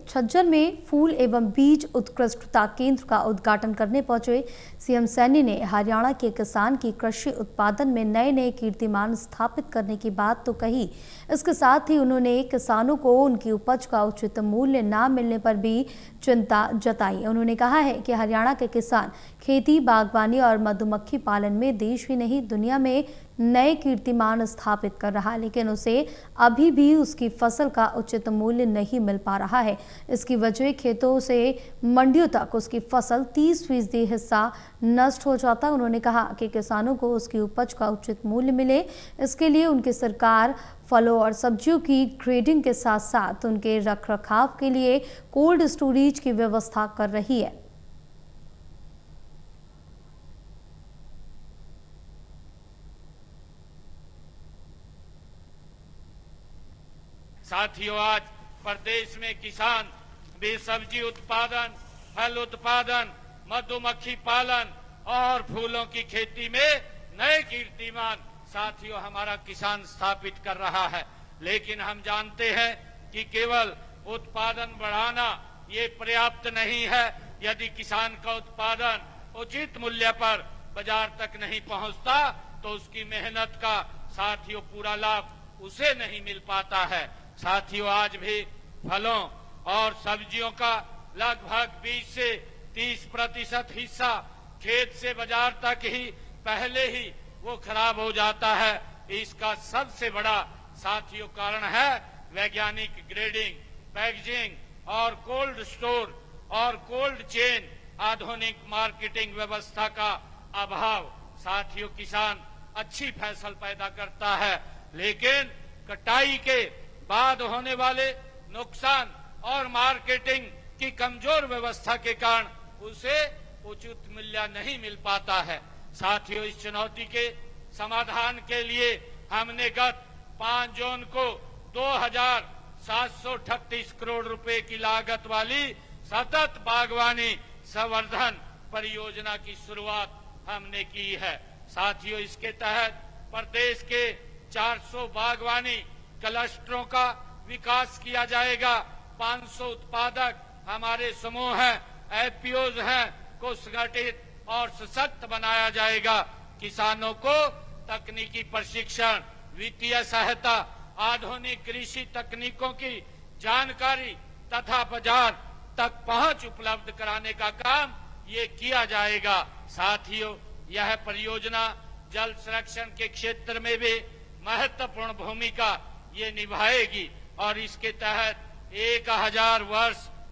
छज्जर में फूल एवं बीज उत्कृष्टता केंद्र का उद्घाटन करने पहुंचे सीएम सैनी ने हरियाणा के किसान की कृषि उत्पादन में नए नए कीर्तिमान स्थापित करने की बात तो कही। इसके साथ ही उन्होंने किसानों को उनकी उपज का उचित मूल्य न मिलने पर भी चिंता जताई। उन्होंने कहा है कि हरियाणा के किसान खेती, बागवानी और मधुमक्खी पालन में देश ही नहीं दुनिया में नए कीर्तिमान स्थापित कर रहा है, लेकिन उसे अभी भी उसकी फसल का उचित मूल्य नहीं मिल पा रहा है। इसकी वजह खेतों से मंडियों तक उसकी फसल 30% हिस्सा नष्ट हो जाता है। उन्होंने कहा कि किसानों को उसकी उपज का उचित मूल्य मिले, इसके लिए उनकी सरकार फलों और सब्जियों की ग्रेडिंग के साथ साथ उनके रखरखाव के लिए कोल्ड स्टोरेज की व्यवस्था कर रही है। साथियों, आज प्रदेश में किसान भी सब्जी उत्पादन, फल उत्पादन, मधुमक्खी पालन और फूलों की खेती में नए कीर्तिमान साथियों हमारा किसान स्थापित कर रहा है। लेकिन हम जानते हैं कि केवल उत्पादन बढ़ाना ये पर्याप्त नहीं है। यदि किसान का उत्पादन उचित मूल्य पर बाजार तक नहीं पहुंचता तो उसकी मेहनत का साथियों पूरा लाभ उसे नहीं मिल पाता है। साथियों, आज भी फलों और सब्जियों का लगभग 20 से 30% हिस्सा खेत से बाजार तक ही पहले ही वो खराब हो जाता है। इसका सबसे बड़ा साथियों कारण है वैज्ञानिक ग्रेडिंग, पैकेजिंग और कोल्ड स्टोर और कोल्ड चेन आधुनिक मार्केटिंग व्यवस्था का अभाव। साथियों, किसान अच्छी फसल पैदा करता है, लेकिन कटाई के बाद होने वाले नुकसान और मार्केटिंग की कमजोर व्यवस्था के कारण उसे उचित मूल्य नहीं मिल पाता है। साथियों, इस चुनौती के समाधान के लिए हमने गत 5 जून को 2738 करोड़ रुपए की लागत वाली सतत बागवानी संवर्धन परियोजना की शुरुआत हमने की है। साथियों, इसके तहत प्रदेश के 400 बागवानी क्लस्टरों का विकास किया जाएगा। 500 उत्पादक हमारे समूह हैं, एफपीओज हैं, को संगठित और सशक्त बनाया जाएगा। किसानों को तकनीकी प्रशिक्षण, वित्तीय सहायता, आधुनिक कृषि तकनीकों की जानकारी तथा बाजार तक पहुंच उपलब्ध कराने का काम ये किया जाएगा। साथियों, यह परियोजना जल संरक्षण के क्षेत्र में भी महत्वपूर्ण भूमिका ये निभाएगी और इसके तहत 1000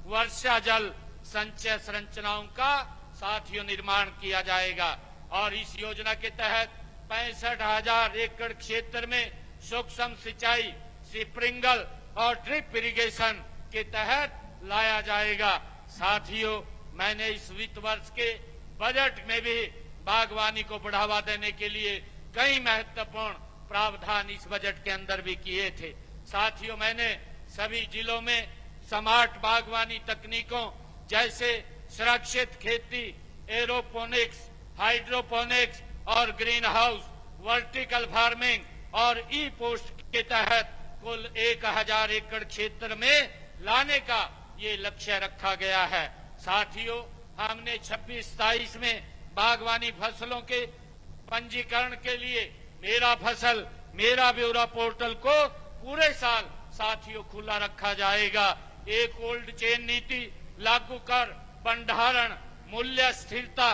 वर्षा जल संचय संरचनाओं का साथियों निर्माण किया जाएगा और इस योजना के तहत 65,000 एकड़ क्षेत्र में सूक्ष्म सिंचाई, स्प्रिंकल और ड्रिप इरिगेशन के तहत लाया जाएगा। साथियों, मैंने इस वित्त वर्ष के बजट में भी बागवानी को बढ़ावा देने के लिए कई महत्वपूर्ण प्रावधान इस बजट के अंदर भी किए थे। साथियों, मैंने सभी जिलों में स्मार्ट बागवानी तकनीकों जैसे सुरक्षित खेती, एरोपोनिक्स, हाइड्रोपोनिक्स और ग्रीन हाउस, वर्टिकल फार्मिंग और ई पोस्ट के तहत कुल 1000 एकड़ क्षेत्र में लाने का ये लक्ष्य रखा गया है। साथियों, हमने 26-27 में बागवानी फसलों के पंजीकरण के लिए मेरा फसल मेरा ब्यौरा पोर्टल को पूरे साल साथियों खुला रखा जाएगा। एक कोल्ड चेन नीति लागू कर भंडारण, मूल्य स्थिरता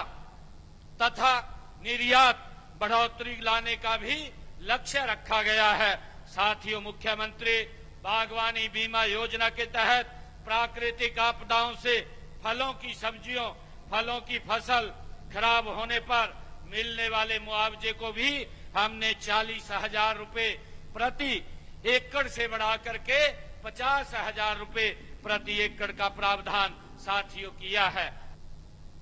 तथा निर्यात बढ़ोतरी लाने का भी लक्ष्य रखा गया है। साथियों, मुख्यमंत्री बागवानी बीमा योजना के तहत प्राकृतिक आपदाओं से फलों की सब्जियों, फलों की फसल खराब होने पर मिलने वाले मुआवजे को भी हमने 40,000 रुपए प्रति एकड़ से बढ़ा करके 50,000 रुपए प्रति एकड़ का प्रावधान साथियों किया है।